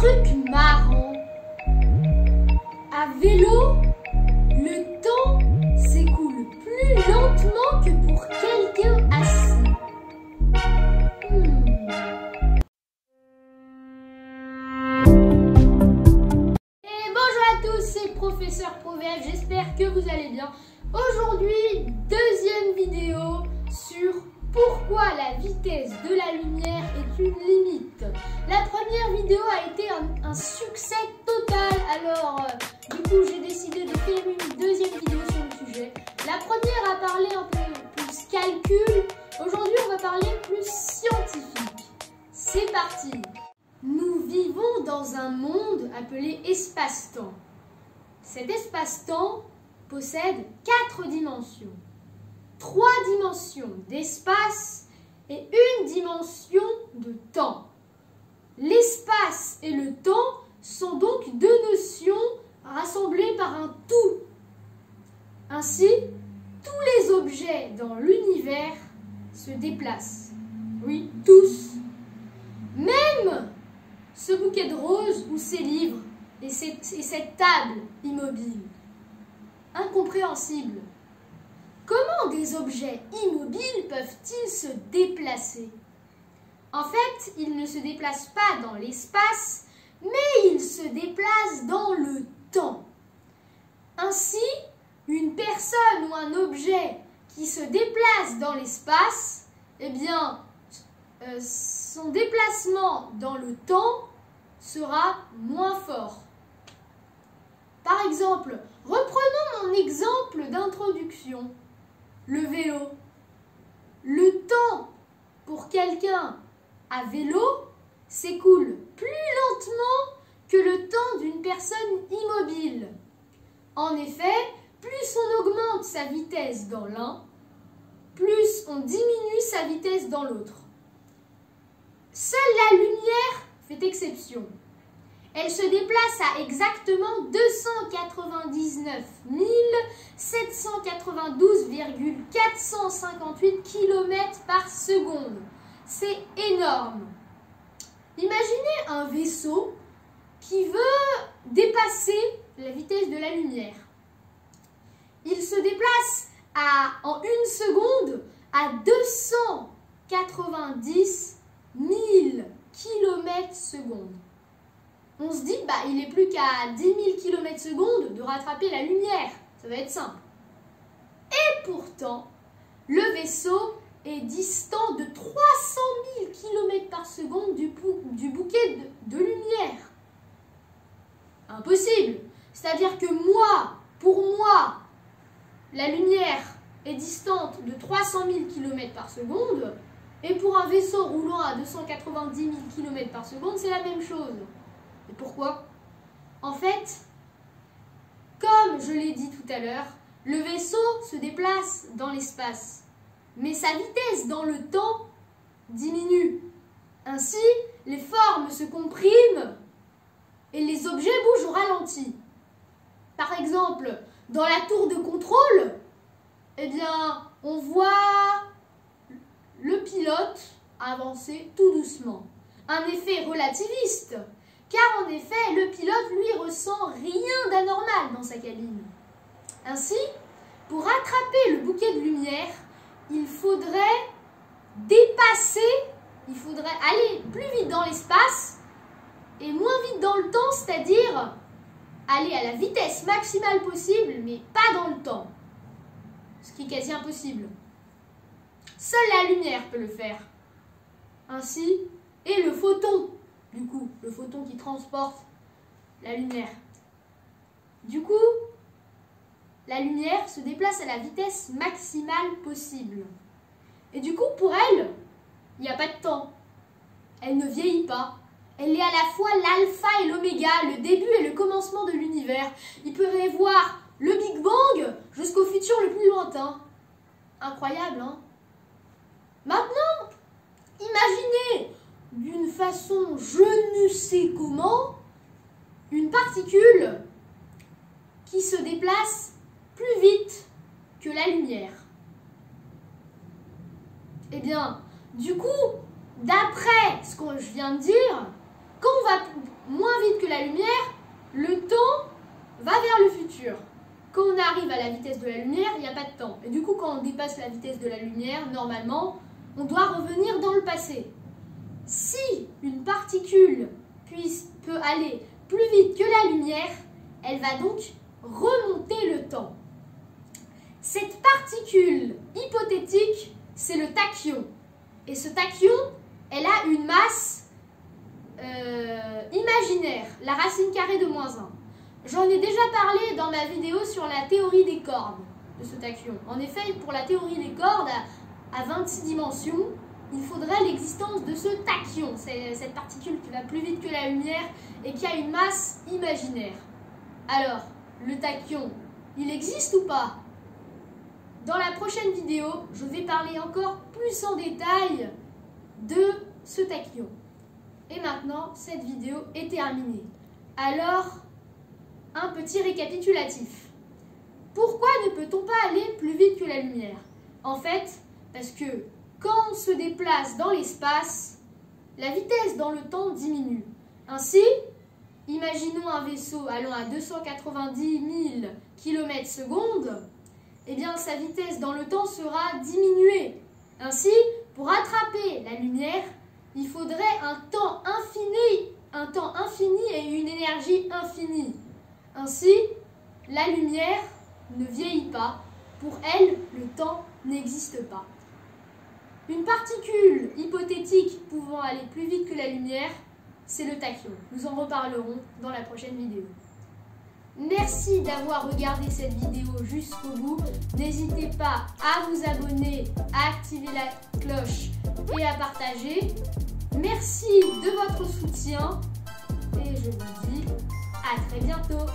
truc marrant. À vélo, le temps s'écoule plus lentement que pour quelqu'un assis. Et bonjour à tous, c'est Professeur Proverbe, j'espère que vous allez bien. Aujourd'hui, deuxième vidéo sur pourquoi la vitesse de la lumière est une limite. La première vidéo a été un succès total, alors du coup j'ai décidé de faire une deuxième vidéo sur le sujet. La première a parlé un peu plus calcul, aujourd'hui on va parler plus scientifique. C'est parti. Nous vivons dans un monde appelé espace-temps. Cet espace-temps possède 4 dimensions. 3 dimensions d'espace et une dimension de temps. L'espace et le temps sont donc deux notions rassemblées par un tout. Ainsi, tous les objets dans l'univers se déplacent. Oui, tous. Même ce bouquet de roses ou ces livres et cette table immobile. Incompréhensible. Comment des objets immobiles peuvent-ils se déplacer? En fait, ils ne se déplacent pas dans l'espace, mais ils se déplacent dans le temps. Ainsi, une personne ou un objet qui se déplace dans l'espace, eh bien, son déplacement dans le temps sera moins fort. Par exemple, reprenons mon exemple d'introduction. Le vélo. Le temps pour quelqu'un à vélo s'écoule plus lentement que le temps d'une personne immobile. En effet, plus on augmente sa vitesse dans l'un, plus on diminue sa vitesse dans l'autre. Seule la lumière fait exception. Elle se déplace à exactement 299 792,458 km par seconde. C'est énorme. Imaginez un vaisseau qui veut dépasser la vitesse de la lumière. Il se déplace en une seconde à 290 000 km/s. On se dit, il n'est plus qu'à 10 000 km/s de rattraper la lumière. Ça va être simple. Et pourtant, le vaisseau est distant de 300 000 km/s du bouquet de lumière. Impossible. C'est-à-dire que pour moi, la lumière est distante de 300 000 km/s et pour un vaisseau roulant à 290 000 km/s, c'est la même chose. Et pourquoi? En fait, comme je l'ai dit tout à l'heure, le vaisseau se déplace dans l'espace, mais sa vitesse dans le temps diminue. Ainsi, les formes se compriment et les objets bougent au ralenti. Par exemple, dans la tour de contrôle, eh bien, on voit le pilote avancer tout doucement. Un effet relativiste. Car en effet, le pilote, lui, ressent rien d'anormal dans sa cabine. Ainsi, pour attraper le bouquet de lumière, il faudrait aller plus vite dans l'espace et moins vite dans le temps, c'est-à-dire aller à la vitesse maximale possible, mais pas dans le temps. Ce qui est quasi impossible. Seule la lumière peut le faire. Ainsi, et le photon. Du coup, le photon qui transporte la lumière. Du coup, la lumière se déplace à la vitesse maximale possible. Et du coup, pour elle, il n'y a pas de temps. Elle ne vieillit pas. Elle est à la fois l'alpha et l'oméga, le début et le commencement de l'univers. Il peut y voir le Big Bang jusqu'au futur le plus lointain. Incroyable, hein? Maintenant, imaginez d'une façon je ne sais comment, une particule qui se déplace plus vite que la lumière. Eh bien, du coup, d'après ce que je viens de dire, quand on va moins la lumière, le temps va vers le futur. Quand on arrive à la vitesse de la lumière, il n'y a pas de temps. Et du coup, quand on dépasse la vitesse de la lumière, normalement, on doit revenir dans le passé. Si une particule peut aller plus vite que la lumière, elle va donc remonter le temps. Cette particule hypothétique, c'est le tachyon. Et ce tachyon, elle a une masse imaginaire, la racine carrée de moins 1. J'en ai déjà parlé dans ma vidéo sur la théorie des cordes de ce tachyon. En effet, pour la théorie des cordes, à 26 dimensions, il faudrait l'existence de ce tachyon, cette particule qui va plus vite que la lumière et qui a une masse imaginaire. Alors, le tachyon, il existe ou pas? Dans la prochaine vidéo, je vais parler encore plus en détail de ce tachyon. Et maintenant, cette vidéo est terminée. Alors, un petit récapitulatif. Pourquoi ne peut-on pas aller plus vite que la lumière? En fait, parce que quand on se déplace dans l'espace, la vitesse dans le temps diminue. Ainsi, imaginons un vaisseau allant à 290 000 km/s, eh bien sa vitesse dans le temps sera diminuée. Ainsi, pour attraper la lumière, il faudrait un temps infini et une énergie infinie. Ainsi, la lumière ne vieillit pas. Pour elle, le temps n'existe pas. Une particule hypothétique pouvant aller plus vite que la lumière, c'est le tachyon. Nous en reparlerons dans la prochaine vidéo. Merci d'avoir regardé cette vidéo jusqu'au bout. N'hésitez pas à vous abonner, à activer la cloche et à partager. Merci de votre soutien et je vous dis à très bientôt.